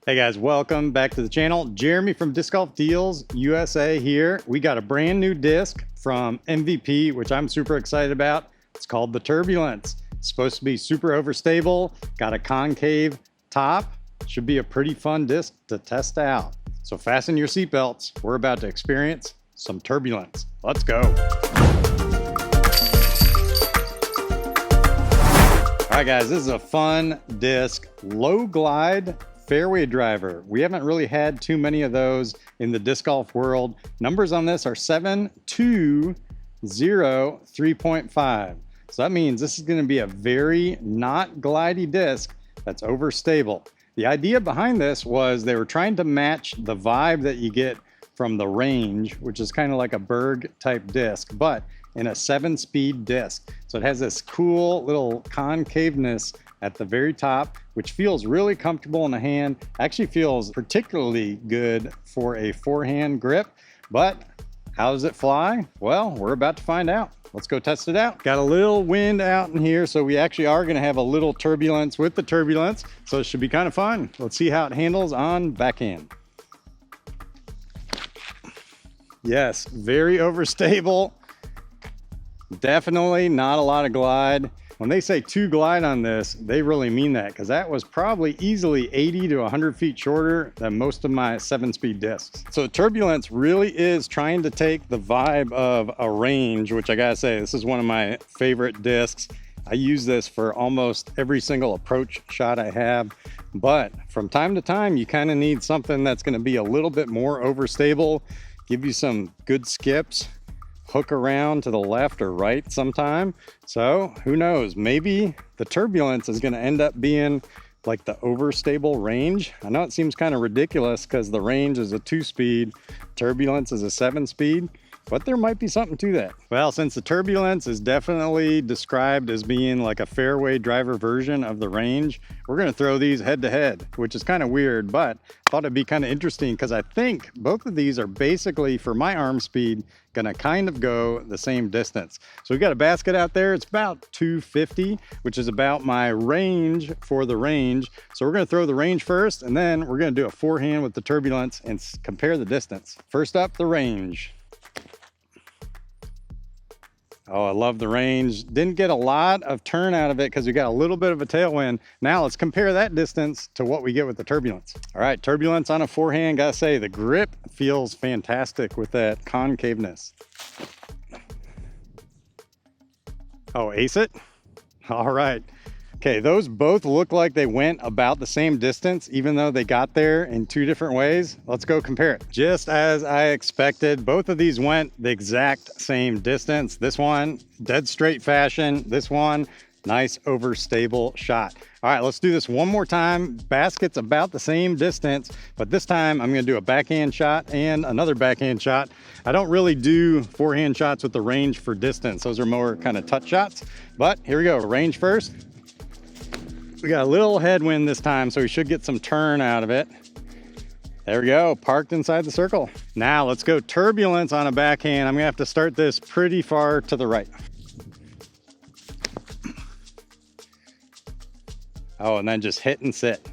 Hey guys, welcome back to the channel. Jeremy from Disc Golf Deals USA here. We got a brand new disc from MVP, which I'm super excited about. It's called the Turbulence. It's supposed to be super overstable, got a concave top. Should be a pretty fun disc to test out. So fasten your seatbelts. We're about to experience some turbulence. Let's go. All right guys, this is a fun disc, low glide fairway driver. We haven't really had too many of those in the disc golf world. Numbers on this are 7, 2, 0, 3.5. So that means this is going to be a very not glidey disc that's overstable. The idea behind this was they were trying to match the vibe that you get from the range, which is kind of like a Berg type disc, but in a 7-speed disc. So it has this cool little concaveness at the very top, which feels really comfortable in the hand. Actually feels particularly good for a forehand grip. But how does it fly? Well, we're about to find out. Let's go test it out. Got a little wind out in here, so we actually are gonna have a little turbulence with the turbulence. So it should be kind of fun. Let's see how it handles on backhand. Yes, very overstable. Definitely not a lot of glide. When they say 2 glide on this, they really mean that, because that was probably easily 80 to 100 feet shorter than most of my 7-speed discs. So turbulence really is trying to take the vibe of a range, which I gotta say, this is one of my favorite discs. I use this for almost every single approach shot I have, but from time to time, you kind of need something that's gonna be a little bit more overstable, give you some good skips, hook around to the left or right sometime. So who knows, maybe the turbulence is going to end up being like the overstable range. I know it seems kind of ridiculous because the range is a 2-speed, turbulence is a 7-speed, but there might be something to that. Well, since the turbulence is definitely described as being like a fairway driver version of the range, we're going to throw these head to head, which is kind of weird, but I thought it'd be kind of interesting because I think both of these are basically, for my arm speed, going to kind of go the same distance. So we've got a basket out there. It's about 250, which is about my range for the range. So we're going to throw the range first, and then we're going to do a forehand with the turbulence and compare the distance. First up, the range. Oh, I love the range. Didn't get a lot of turn out of it because we got a little bit of a tailwind. Now let's compare that distance to what we get with the turbulence. All right, turbulence on a forehand. Gotta say, the grip feels fantastic with that concaveness. Oh, ace it? All right. Okay, those both look like they went about the same distance, even though they got there in 2 different ways. Let's go compare it. Just as I expected, both of these went the exact same distance. This one, dead straight fashion. This one, nice overstable shot. All right, let's do this one more time. Basket's about the same distance, but this time I'm gonna do a backhand shot and another backhand shot. I don't really do forehand shots with the range for distance. Those are more kind of touch shots, but here we go, range first. We got a little headwind this time, so we should get some turn out of it. There we go, parked inside the circle. Now let's go turbulence on a backhand. I'm gonna have to start this pretty far to the right. Oh, and then just hit and sit.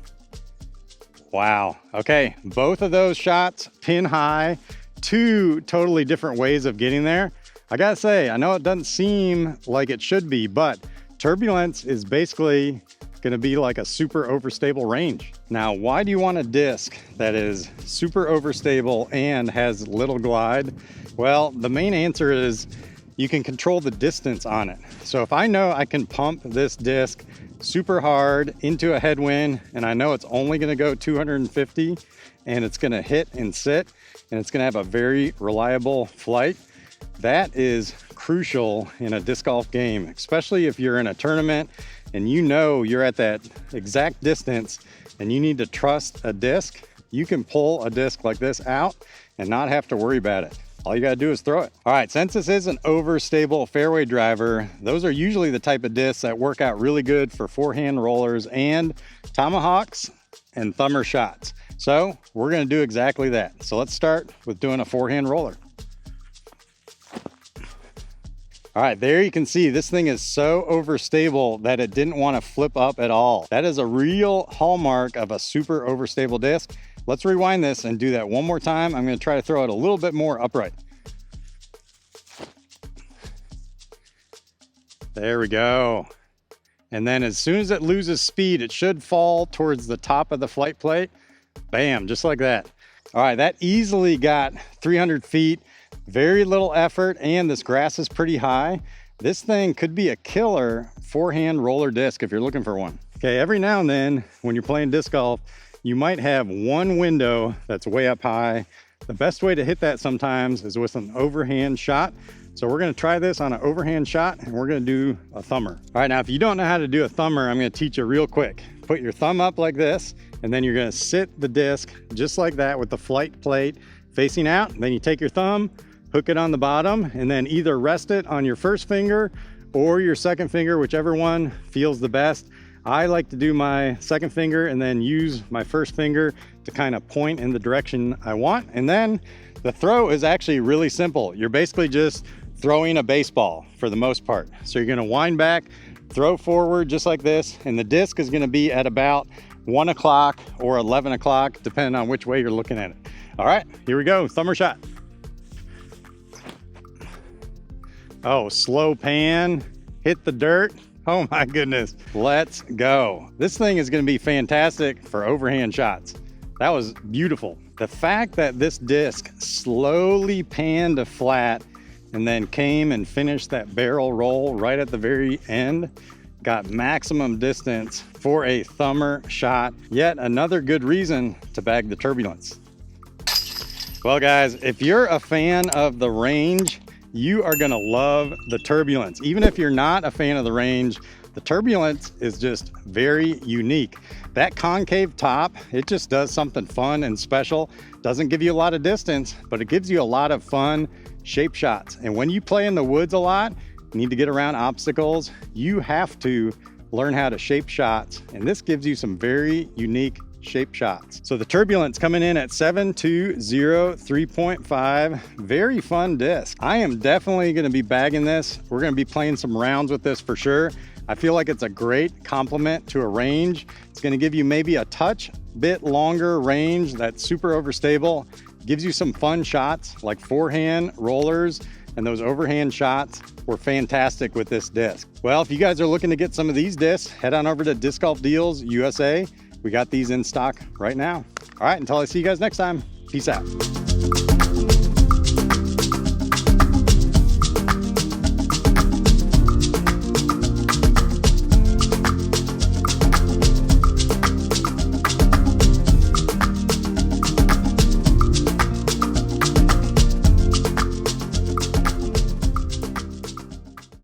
Wow, okay, both of those shots pin high, 2 totally different ways of getting there. I gotta say, I know it doesn't seem like it should be, but turbulence is basically going to be like a super overstable range. Now, why do you want a disc that is super overstable and has little glide? Well, the main answer is you can control the distance on it. So if I know I can pump this disc super hard into a headwind, and I know it's only going to go 250, and it's going to hit and sit, and it's going to have a very reliable flight, that is crucial in a disc golf game, especially if you're in a tournament and you know you're at that exact distance and you need to trust a disc. You can pull a disc like this out and not have to worry about it. All you gotta do is throw it. All right, since this is an overstable fairway driver, those are usually the type of discs that work out really good for forehand rollers and tomahawks and Thumbmer shots. So we're gonna do exactly that. So let's start with doing a forehand roller. All right, there you can see this thing is so overstable that it didn't want to flip up at all. That is a real hallmark of a super overstable disc. Let's rewind this and do that one more time. I'm going to try to throw it a little bit more upright. There we go. And then as soon as it loses speed, it should fall towards the top of the flight plate. Bam, just like that. All right, that easily got 300 feet. Very little effort, and this grass is pretty high. This thing could be a killer forehand roller disc if you're looking for one. Okay, every now and then when you're playing disc golf, you might have one window that's way up high. The best way to hit that sometimes is with an overhand shot. So we're gonna try this on an overhand shot, and we're gonna do a thumber. All right, now if you don't know how to do a thumber, I'm gonna teach you real quick. Put your thumb up like this, and then you're gonna sit the disc just like that with the flight plate facing out. Then you take your thumb, hook it on the bottom, and then either rest it on your first finger or your second finger, whichever one feels the best. I like to do my second finger and then use my first finger to kind of point in the direction I want. And then the throw is actually really simple. You're basically just throwing a baseball for the most part. So you're gonna wind back, throw forward just like this, and the disc is gonna be at about 1 o'clock or 11 o'clock, depending on which way you're looking at it. All right, here we go, thumber shot. Oh, slow pan, hit the dirt. Oh my goodness, let's go. This thing is gonna be fantastic for overhand shots. That was beautiful. The fact that this disc slowly panned to flat and then came and finished that barrel roll right at the very end, got maximum distance for a thumber shot. Yet another good reason to bag the Turbulence. Well guys, if you're a fan of the range, you are gonna love the Turbulence. Even if you're not a fan of the range, the Turbulence is just very unique. That concave top, it just does something fun and special. Doesn't give you a lot of distance, but it gives you a lot of fun shape shots. And when you play in the woods a lot, you need to get around obstacles, you have to learn how to shape shots. And this gives you some very unique shape shots. So the Turbulence coming in at 720 very fun disc. I am definitely going to be bagging this. We're going to be playing some rounds with this for sure. I feel like it's a great complement to a range. It's going to give you maybe a touch bit longer range that's super overstable. Gives you some fun shots like forehand rollers, and those overhand shots were fantastic with this disc. Well, if you guys are looking to get some of these discs, head on over to Disc Golf Deals USA. We got these in stock right now. All right, until I see you guys next time, peace out.